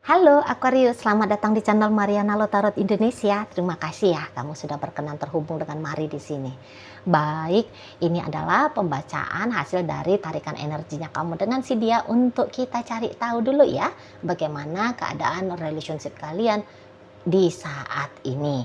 Halo Aquarius, selamat datang di channel Mariana Lotarot Indonesia. Terima kasih ya kamu sudah berkenan terhubung dengan Mari di sini. Baik, ini adalah pembacaan hasil dari tarikan energinya kamu dengan si dia untuk kita cari tahu dulu ya bagaimana keadaan relationship kalian di saat ini.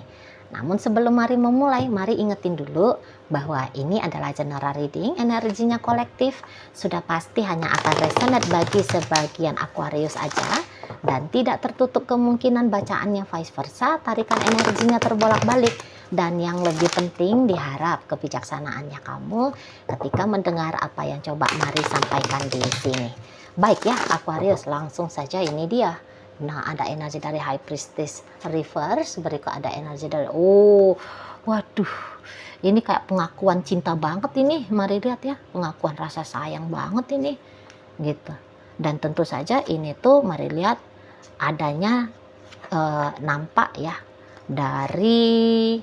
Namun sebelum Mari memulai, Mari ingetin dulu bahwa ini adalah general reading, energinya kolektif, sudah pasti hanya akan resonate bagi sebagian Aquarius aja, dan tidak tertutup kemungkinan bacaannya vice versa, tarikan energinya terbolak-balik. Dan yang lebih penting diharap kebijaksanaannya kamu ketika mendengar apa yang coba Mari sampaikan di sini. Baik ya Aquarius, langsung saja ini dia. Nah, ada energi dari High Priestess reverse, berikut ada energi dari waduh, ini kayak pengakuan cinta banget ini. Mari lihat ya, pengakuan rasa sayang banget ini gitu. Dan tentu saja ini tuh mari lihat adanya nampak ya dari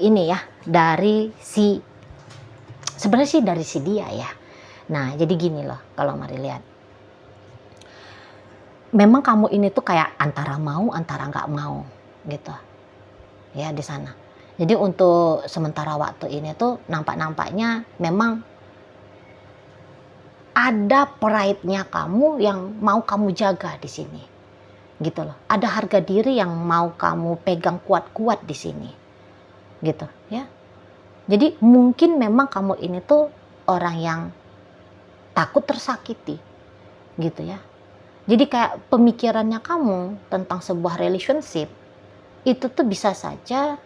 ini ya, dari si sebenarnya sih dari si dia ya. Nah, jadi gini loh, kalau Mari lihat. Memang kamu ini tuh kayak antara mau, antara nggak mau, gitu. Ya, di sana. Jadi untuk sementara waktu ini tuh nampak-nampaknya memang ada pride-nya kamu yang mau kamu jaga di sini. Gitu loh. Ada harga diri yang mau kamu pegang kuat-kuat di sini. Gitu, ya. Jadi mungkin memang kamu ini tuh orang yang takut tersakiti, gitu ya. Jadi kayak pemikirannya kamu tentang sebuah relationship itu tuh bisa saja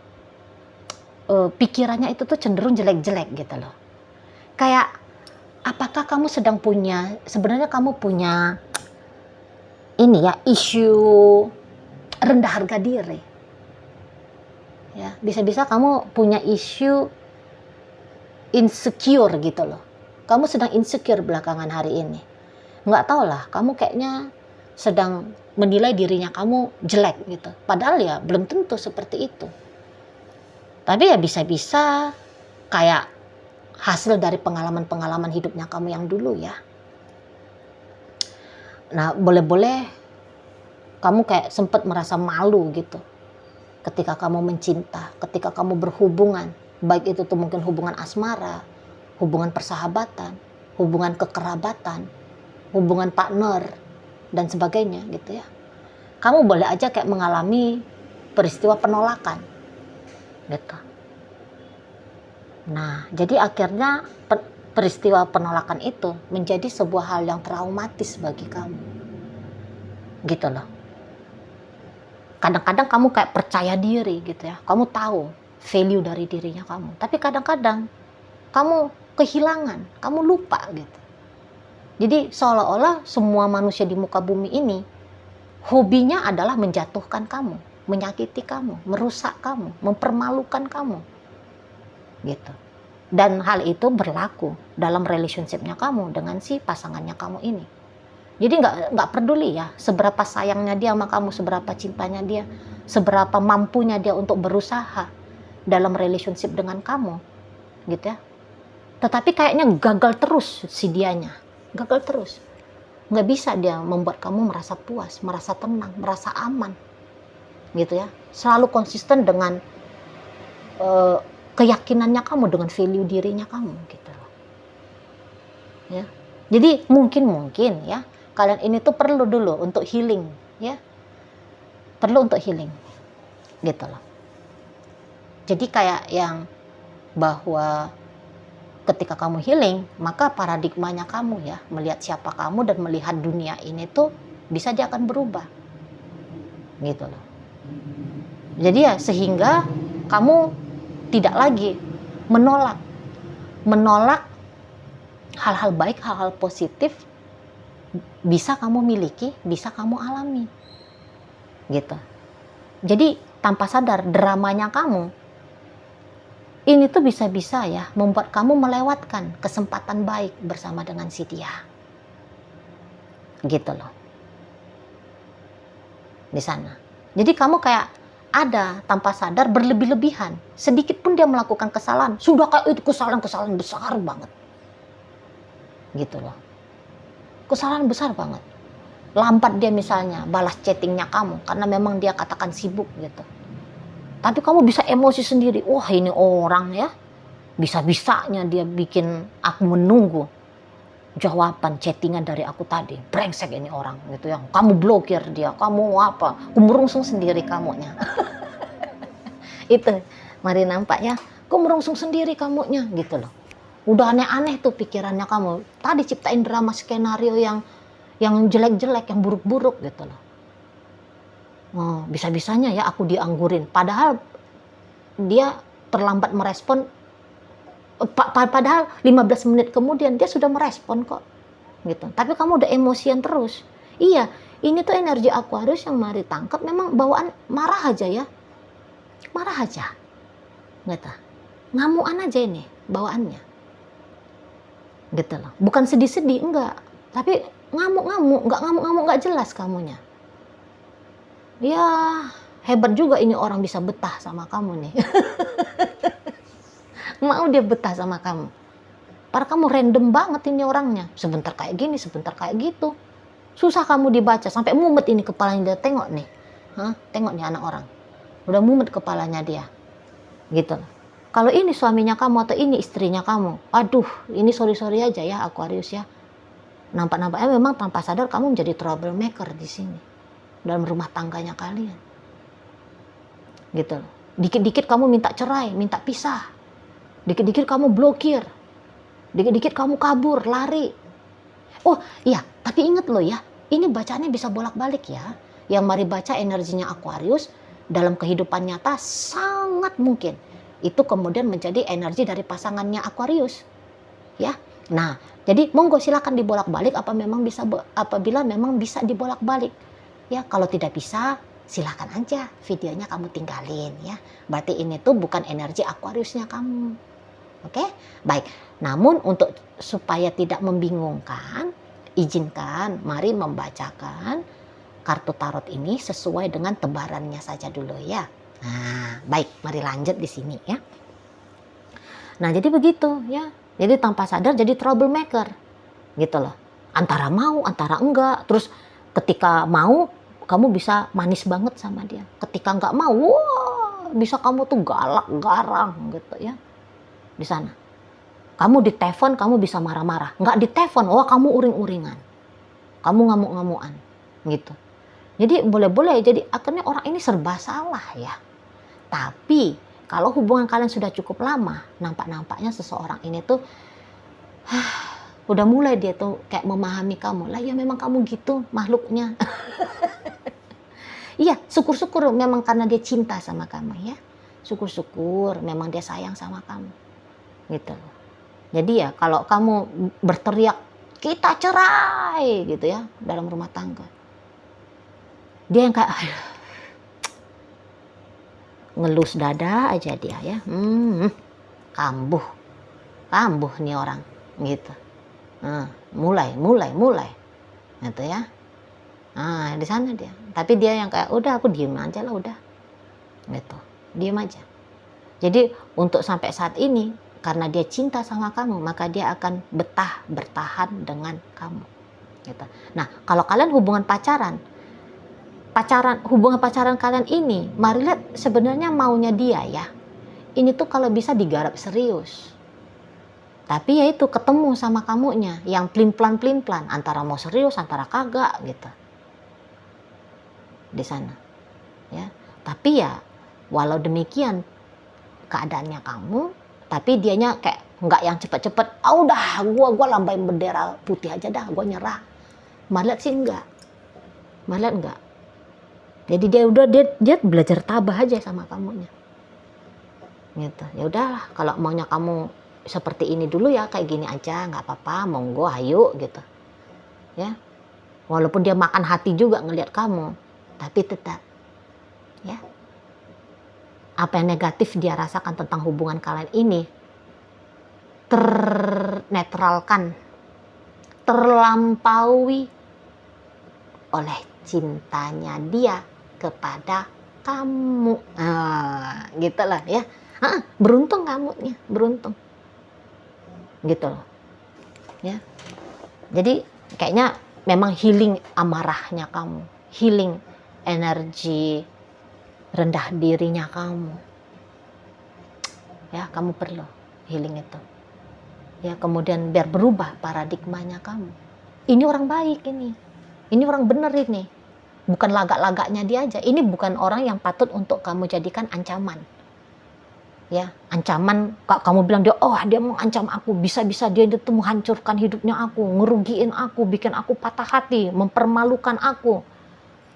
pikirannya itu tuh cenderung jelek-jelek gitu loh. Kayak apakah kamu sebenarnya kamu punya ini ya, isu rendah harga diri. Ya, bisa-bisa kamu punya isu insecure gitu loh. Kamu sedang insecure belakangan hari ini. Nggak tahu lah, kamu kayaknya sedang menilai dirinya kamu jelek gitu. Padahal ya belum tentu seperti itu. Tapi ya bisa-bisa kayak hasil dari pengalaman-pengalaman hidupnya kamu yang dulu ya. Nah, boleh-boleh kamu kayak sempat merasa malu gitu. Ketika kamu mencinta, ketika kamu berhubungan. Baik itu tuh mungkin hubungan asmara, hubungan persahabatan, hubungan kekerabatan, hubungan partner, dan sebagainya gitu ya. Kamu boleh aja kayak mengalami peristiwa penolakan gitu. Nah, jadi akhirnya peristiwa penolakan itu menjadi sebuah hal yang traumatis bagi kamu. Gitu loh. Kadang-kadang kamu kayak percaya diri gitu ya. Kamu tahu value dari dirinya kamu. Tapi kadang-kadang kamu kehilangan, kamu lupa gitu. Jadi seolah-olah semua manusia di muka bumi ini hobinya adalah menjatuhkan kamu, menyakiti kamu, merusak kamu, mempermalukan kamu. Gitu. Dan hal itu berlaku dalam relationship-nya kamu dengan si pasangannya kamu ini. Jadi nggak peduli ya seberapa sayangnya dia sama kamu, seberapa cintanya dia, seberapa mampunya dia untuk berusaha dalam relationship dengan kamu, gitu ya. Tetapi kayaknya gagal terus si dianya, gagal terus. Nggak bisa dia membuat kamu merasa puas, merasa tenang, merasa aman, gitu ya. Selalu konsisten dengan keyakinannya kamu, dengan value dirinya kamu, gitu loh. Ya. Jadi mungkin ya kalian ini tuh perlu dulu untuk healing, ya. Perlu untuk healing, gitu loh. Jadi kayak yang bahwa ketika kamu healing, maka paradigmanya kamu ya, melihat siapa kamu dan melihat dunia ini tuh bisa aja akan berubah. Gitu loh. Jadi ya sehingga kamu tidak lagi menolak hal-hal baik, hal-hal positif bisa kamu miliki, bisa kamu alami. Gitu. Jadi tanpa sadar dramanya kamu ini tuh bisa-bisa ya membuat kamu melewatkan kesempatan baik bersama dengan si dia. Gitu loh. Di sana. Jadi kamu kayak ada tanpa sadar berlebih-lebihan. Sedikit pun dia melakukan kesalahan, sudah kayak itu kesalahan-kesalahan besar banget. gitu loh. Kesalahan besar banget. Lambat dia misalnya balas chattingnya kamu karena memang dia katakan sibuk gitu. Tapi kamu bisa emosi sendiri. Wah, ini orang ya, bisa-bisanya dia bikin aku menunggu jawaban chattingan dari aku tadi. Brengsek ini orang gitu ya. Kamu blokir dia, kamu apa? Kumerungsung sendiri kamunya. Itu, mari nampak ya. Kumerungsung sendiri kamunya gitu loh. Udah aneh-aneh tuh pikirannya kamu. Tadi ciptain drama skenario yang jelek-jelek, yang buruk-buruk gitu loh. Oh, bisa-bisanya ya aku dianggurin. Padahal dia terlambat merespon. Padahal 15 menit kemudian dia sudah merespon kok. Gitu. Tapi kamu udah emosian terus. Iya, ini tuh energi Aquarius yang mari tangkap memang bawaan marah aja ya. Marah aja. Gitu. Ngamuan aja ini bawaannya. Gitu loh. Bukan sedih-sedih, enggak. Tapi ngamuk-ngamuk, nggak jelas kamunya. Ya, hebat juga ini orang bisa betah sama kamu nih. Mau dia betah sama kamu. Padahal kamu random banget ini orangnya. Sebentar kayak gini, sebentar kayak gitu. Susah kamu dibaca, sampai mumet ini kepalanya dia, tengok nih. Tengok nih anak orang. Udah mumet kepalanya dia. Gitu. Kalau ini suaminya kamu atau ini istrinya kamu, aduh, ini sorry aja ya Aquarius ya. Nampak-nampaknya memang tanpa sadar kamu menjadi troublemaker di sini. Dalam rumah tangganya kalian. Gitu loh. Dikit-dikit kamu minta cerai, minta pisah. Dikit-dikit kamu blokir. Dikit-dikit kamu kabur, lari. Oh iya, tapi ingat loh ya, ini bacaannya bisa bolak-balik ya. Yang mari baca energinya Aquarius dalam kehidupan nyata sangat mungkin itu kemudian menjadi energi dari pasangannya Aquarius. Ya. Nah, jadi monggo silakan dibolak-balik apabila memang bisa dibolak-balik. Ya, kalau tidak bisa silakan aja videonya kamu tinggalin ya. Berarti ini tuh bukan energi Aquariusnya kamu. Oke? Baik. Namun untuk supaya tidak membingungkan, izinkan mari membacakan kartu tarot ini sesuai dengan tebarannya saja dulu ya. Nah, baik, mari lanjut di sini ya. Nah, jadi begitu ya. Jadi tanpa sadar jadi troublemaker. Gitu loh. Antara mau, antara enggak. Terus ketika mau, kamu bisa manis banget sama dia. Ketika enggak mau, wah, bisa kamu tuh galak, garang gitu ya. Di sana. Kamu ditelepon, kamu bisa marah-marah. Enggak ditelepon, wah kamu uring-uringan. Kamu ngamuk-ngamukan gitu. Jadi boleh-boleh jadi akhirnya orang ini serba salah ya. Tapi kalau hubungan kalian sudah cukup lama, nampak-nampaknya seseorang ini tuh udah mulai dia tuh kayak memahami kamu. Lah ya memang kamu gitu makhluknya. Iya, syukur-syukur memang karena dia cinta sama kamu ya. Syukur-syukur memang dia sayang sama kamu. Gitu. Jadi ya kalau kamu berteriak kita cerai gitu ya dalam rumah tangga. Dia yang kayak ngelus dada aja dia ya. Kambuh nih orang gitu. Mulai gitu ya. Di sana dia. Tapi dia yang kayak udah aku diem aja lah udah. Gitu. Diem aja. Jadi untuk sampai saat ini karena dia cinta sama kamu, maka dia akan bertahan dengan kamu. Gitu. Nah, kalau kalian hubungan pacaran kalian ini, mari lihat sebenarnya maunya dia ya. Ini tuh kalau bisa digarap serius. Tapi ya itu ketemu sama kamunya yang plin-plan antara mau serius antara kagak gitu. Di sana. Ya. Tapi ya walau demikian keadaannya kamu, tapi dianya kayak enggak yang cepet-cepet, udah gua lambain bendera putih aja dah, gua nyerah. Mari lihat sih enggak. Jadi dia belajar tabah aja sama kamunya. Gitu. Ya udahlah, kalau maunya kamu seperti ini dulu ya, kayak gini aja, nggak apa-apa, monggo, ayo gitu. Ya. Walaupun dia makan hati juga ngelihat kamu, tapi tetap ya. Apa yang negatif dia rasakan tentang hubungan kalian ini ternetralkan, terlampaui oleh cintanya dia kepada kamu. Gitu lah ya. Beruntung kamunya, beruntung. Gitu loh. Ya. Jadi kayaknya memang healing amarahnya kamu, healing energi rendah dirinya kamu. Ya, kamu perlu healing itu. Ya, kemudian biar berubah paradigmanya kamu. Ini orang baik ini. Ini orang benar ini. Bukan lagak-lagaknya dia aja. Ini bukan orang yang patut untuk kamu jadikan ancaman. Ya, ancaman kamu bilang dia, oh dia mau ancam aku, bisa-bisa dia itu menghancurkan hidupnya aku, ngerugiin aku, bikin aku patah hati, mempermalukan aku.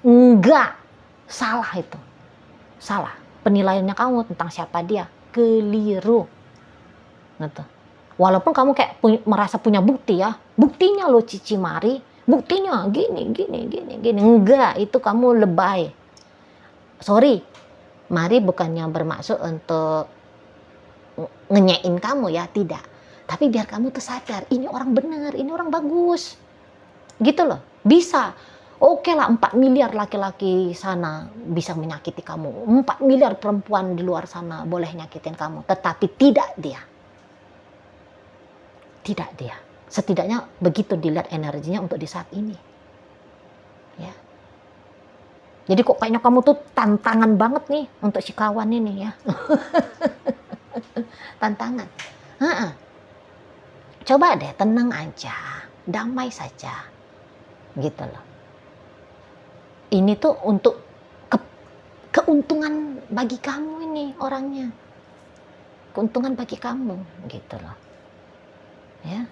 Enggak. Salah itu. Salah. Penilaiannya kamu tentang siapa dia keliru. Gitu. Walaupun kamu kayak merasa punya bukti ya, buktinya lo Cici Mari, buktinya gini. Enggak, itu kamu lebay. Sorry, Mari bukannya bermaksud untuk ngenyain kamu ya, tidak. Tapi biar kamu tuh sadar, ini orang benar, ini orang bagus. Gitu loh, bisa. Oke lah 4 miliar laki-laki sana bisa menyakiti kamu. 4 miliar perempuan di luar sana boleh nyakitin kamu. Tetapi tidak dia. Tidak dia. Setidaknya begitu dilihat energinya untuk di saat ini. Ya. Jadi kok kayaknya kamu tuh tantangan banget nih untuk si kawan ini ya. Tantangan. Coba deh tenang aja. Damai saja. Gitu loh. Ini tuh untuk keuntungan bagi kamu ini orangnya. Keuntungan bagi kamu. Gitu loh. Ya.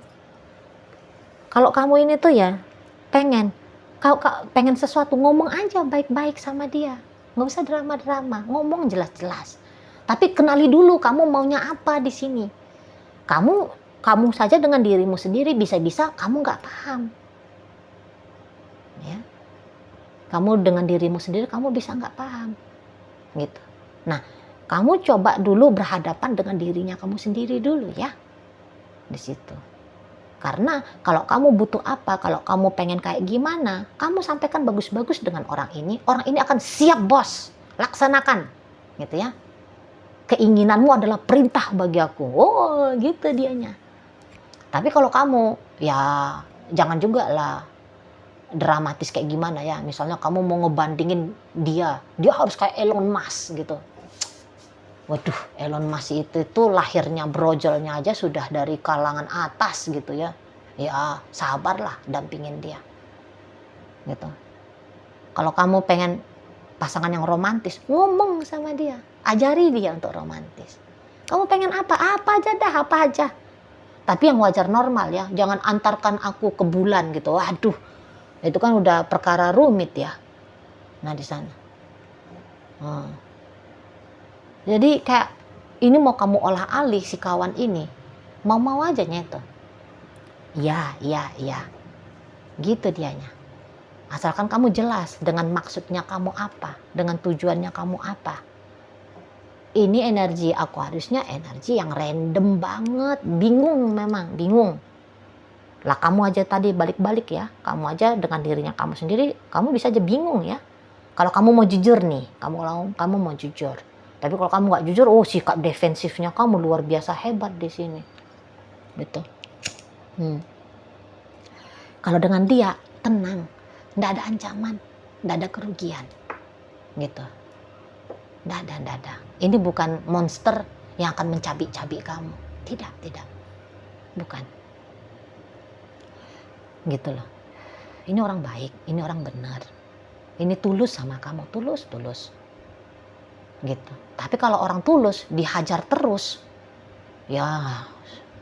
Kalau kamu ini tuh ya pengen sesuatu, ngomong aja baik-baik sama dia, nggak usah drama-drama, ngomong jelas-jelas. Tapi kenali dulu kamu maunya apa di sini. Kamu saja dengan dirimu sendiri bisa-bisa kamu nggak paham. Ya. Kamu dengan dirimu sendiri kamu bisa nggak paham. Gitu. Nah, kamu coba dulu berhadapan dengan dirinya kamu sendiri dulu ya. Di situ. Karena kalau kamu butuh apa, kalau kamu pengen kayak gimana, kamu sampaikan bagus-bagus dengan orang ini akan siap bos, laksanakan, gitu ya. Keinginanmu adalah perintah bagi aku, oh gitu dianya. Tapi kalau kamu, ya jangan juga lah dramatis kayak gimana ya, misalnya kamu mau ngebandingin dia harus kayak Elon Musk gitu. Waduh, Elon Musk itu lahirnya brojolnya aja sudah dari kalangan atas gitu ya. Ya sabarlah dampingin dia. Gitu. Kalau kamu pengen pasangan yang romantis, ngomong sama dia. Ajari dia untuk romantis. Kamu pengen apa? Apa aja dah, apa aja. Tapi yang wajar normal ya. Jangan antarkan aku ke bulan gitu. Waduh, itu kan udah perkara rumit ya. Nah di sana. Jadi kayak ini mau kamu olah alih si kawan ini, mau aja nyeto. Iya. Gitu dianya. Asalkan kamu jelas dengan maksudnya kamu apa, dengan tujuannya kamu apa. Ini energi Aquariusnya energi yang random banget, bingung memang, bingung. Lah kamu aja tadi balik-balik ya, kamu aja dengan dirinya kamu sendiri, kamu bisa aja bingung ya. Kalau kamu mau jujur nih, kamu mau jujur. Tapi kalau kamu nggak jujur, oh sikap defensifnya kamu luar biasa hebat di sini, gitu. Kalau dengan dia tenang, nggak ada ancaman, nggak ada kerugian, gitu. Nggak ada. Ini bukan monster yang akan mencabik-cabik kamu, tidak, bukan. Gitu loh. Ini orang baik, ini orang benar, ini tulus sama kamu, tulus. Gitu. Tapi kalau orang tulus dihajar terus, ya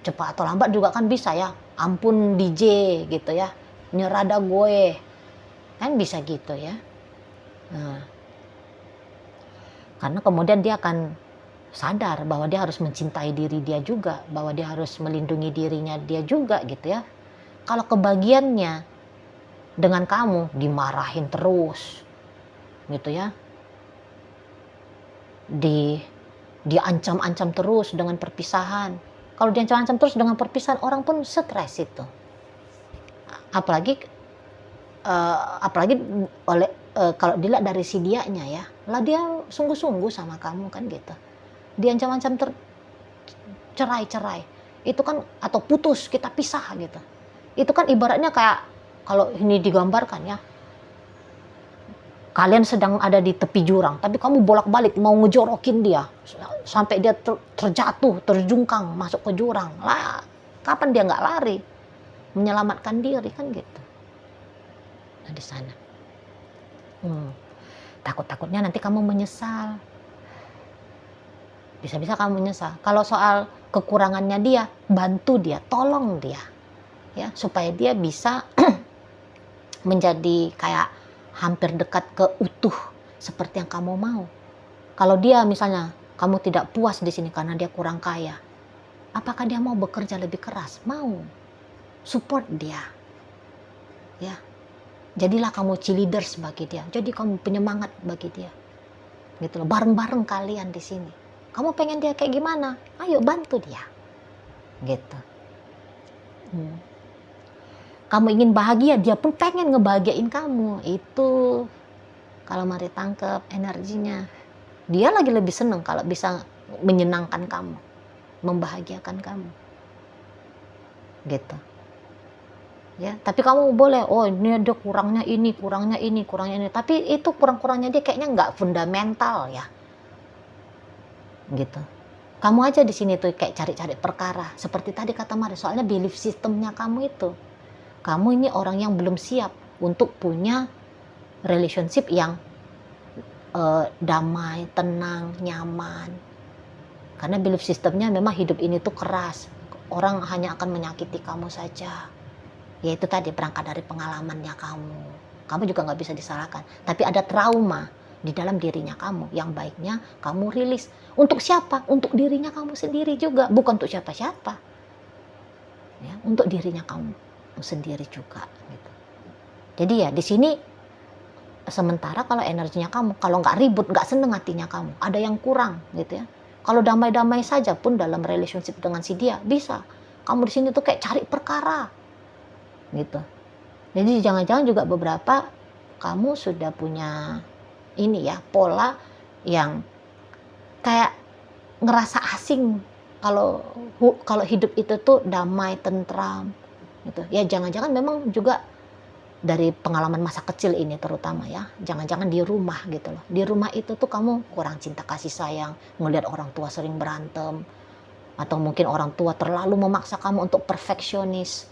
cepat atau lambat juga kan bisa ya, ampun DJ gitu ya, nyerah dah gue, kan bisa gitu ya. Karena kemudian dia akan sadar bahwa dia harus mencintai diri dia juga, bahwa dia harus melindungi dirinya dia juga gitu ya. Kalau kebagiannya dengan kamu dimarahin terus gitu ya, diancam-ancam terus dengan perpisahan. Kalau diancam-ancam terus dengan perpisahan, orang pun stres itu. Apalagi kalau dilihat dari si dianya ya, lah dia sungguh-sungguh sama kamu kan gitu. Diancam-ancam cerai, itu kan, atau putus, kita pisah gitu. Itu kan ibaratnya kayak, kalau ini digambarkan ya, kalian sedang ada di tepi jurang, tapi kamu bolak-balik mau ngejorokin dia sampai dia terjatuh, terjungkang masuk ke jurang. Lah, kapan dia nggak lari menyelamatkan diri kan gitu. Nah di sana, takut-takutnya nanti kamu menyesal. Bisa-bisa kamu menyesal. Kalau soal kekurangannya dia, bantu dia, tolong dia, ya, supaya dia bisa menjadi kayak hampir dekat ke utuh seperti yang kamu mau. Kalau dia misalnya kamu tidak puas di sini karena dia kurang kaya, apakah dia mau bekerja lebih keras? Mau. Support dia. Ya. Jadilah kamu cheerleaders bagi dia. Jadi kamu penyemangat bagi dia. Gitu loh. Bareng-bareng kalian di sini. Kamu pengen dia kayak gimana? Ayo bantu dia. Gitu. Kamu ingin bahagia, dia pun pengen ngebahagiain kamu. Itu kalau mari tangkep energinya. Dia lagi lebih seneng kalau bisa menyenangkan kamu, membahagiakan kamu. Gitu. Ya, tapi kamu boleh, oh ini dia kurangnya ini, kurangnya ini, kurangnya ini. Tapi itu kurang-kurangnya dia kayaknya nggak fundamental ya. Gitu. Kamu aja di sini tuh kayak cari-cari perkara. Seperti tadi kata Mari, soalnya belief systemnya kamu itu. Kamu ini orang yang belum siap untuk punya relationship yang damai, tenang, nyaman. Karena belief systemnya memang hidup ini tuh keras. Orang hanya akan menyakiti kamu saja. Ya itu tadi berangkat dari pengalamannya kamu. Kamu juga nggak bisa disalahkan. Tapi ada trauma di dalam dirinya kamu. Yang baiknya kamu rilis. Untuk siapa? Untuk dirinya kamu sendiri juga. Bukan untuk siapa-siapa. Ya, untuk dirinya kamu sendiri juga gitu. Jadi ya di sini sementara kalau energinya kamu, kalau nggak ribut, nggak seneng hatinya kamu, ada yang kurang gitu ya. Kalau damai-damai saja pun dalam relationship dengan si dia bisa. Kamu di sini tuh kayak cari perkara gitu. Jadi jangan-jangan juga beberapa kamu sudah punya ini ya, pola yang kayak ngerasa asing kalau hidup itu tuh damai, tentram gitu. Ya jangan-jangan memang juga dari pengalaman masa kecil ini terutama ya. Jangan-jangan di rumah gitu loh. Di rumah itu tuh kamu kurang cinta kasih sayang, ngelihat orang tua sering berantem, atau mungkin orang tua terlalu memaksa kamu untuk perfeksionis.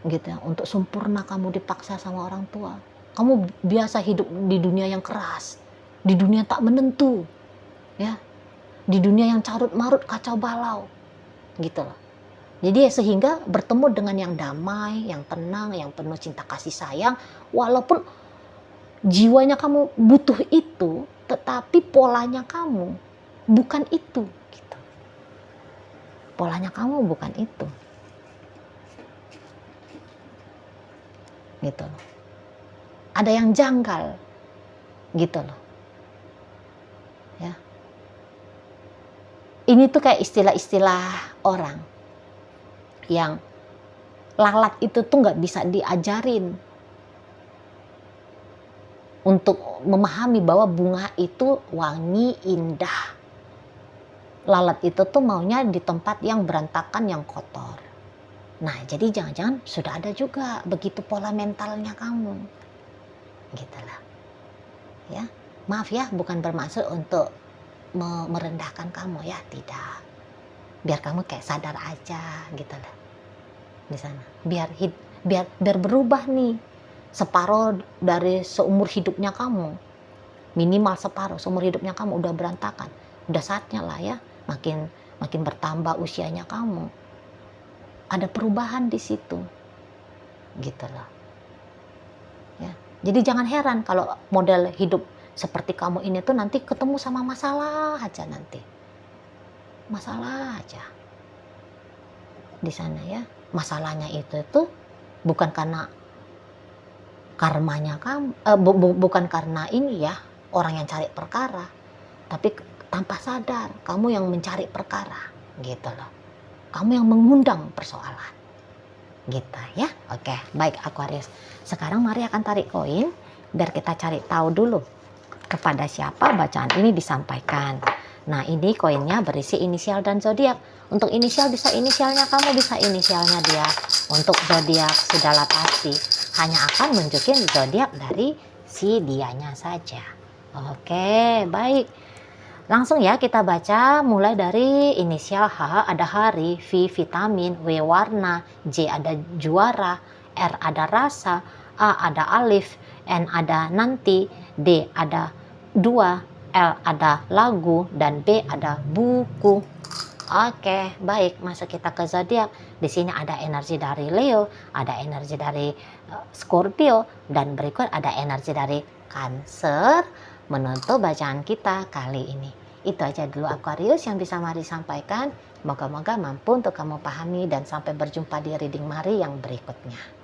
Gitu ya, untuk sempurna kamu dipaksa sama orang tua. Kamu biasa hidup di dunia yang keras, di dunia tak menentu. Ya. Di dunia yang carut marut, kacau balau. Gitu loh. Jadi sehingga bertemu dengan yang damai, yang tenang, yang penuh cinta kasih sayang, walaupun jiwanya kamu butuh itu, tetapi polanya kamu bukan itu, gitu. Polanya kamu bukan itu, gitu loh. Ada yang janggal, gitu loh. Ya. Ini tuh kayak istilah-istilah orang. Yang lalat itu tuh nggak bisa diajarin untuk memahami bahwa bunga itu wangi, indah. Lalat itu tuh maunya di tempat yang berantakan, yang kotor. Nah, jadi jangan-jangan sudah ada juga begitu pola mentalnya kamu. Gitulah. Ya, maaf ya, bukan bermaksud untuk merendahkan kamu ya, tidak. Biar kamu kayak sadar aja gitu lah. Di sana biar berubah nih. Separuh dari seumur hidupnya kamu, minimal separuh seumur hidupnya kamu udah berantakan, udah saatnya lah ya, makin bertambah usianya kamu, ada perubahan di situ gitu loh ya. Jadi jangan heran kalau model hidup seperti kamu ini tuh nanti ketemu sama masalah aja, nanti masalah aja di sana ya. Masalahnya itu tuh bukan karena karmanya kamu, bukan karena ini ya, orang yang cari perkara, tapi tanpa sadar kamu yang mencari perkara gitu loh. Kamu yang mengundang persoalan gitu ya. Oke, baik Aquarius. Sekarang mari akan tarik koin biar kita cari tahu dulu kepada siapa bacaan ini disampaikan. Nah, ini koinnya berisi inisial dan zodiak. Untuk inisial bisa inisialnya kamu, bisa inisialnya dia. Untuk zodiak sudahlah pasti hanya akan nunjukin zodiak dari si dianya saja. Oke, baik. Langsung ya kita baca mulai dari inisial H ada hari, V vitamin, W warna, J ada juara, R ada rasa, A ada alif, N ada nanti, D ada dua, L ada lagu, dan B ada buku. Oke, baik. Masuk kita ke zodiak. Di sini ada energi dari Leo, ada energi dari Scorpio, dan berikut ada energi dari Cancer. Menutup bacaan kita kali ini. Itu aja dulu Aquarius yang bisa Mari sampaikan. Moga-moga mampu untuk kamu pahami dan sampai berjumpa di reading Mari yang berikutnya.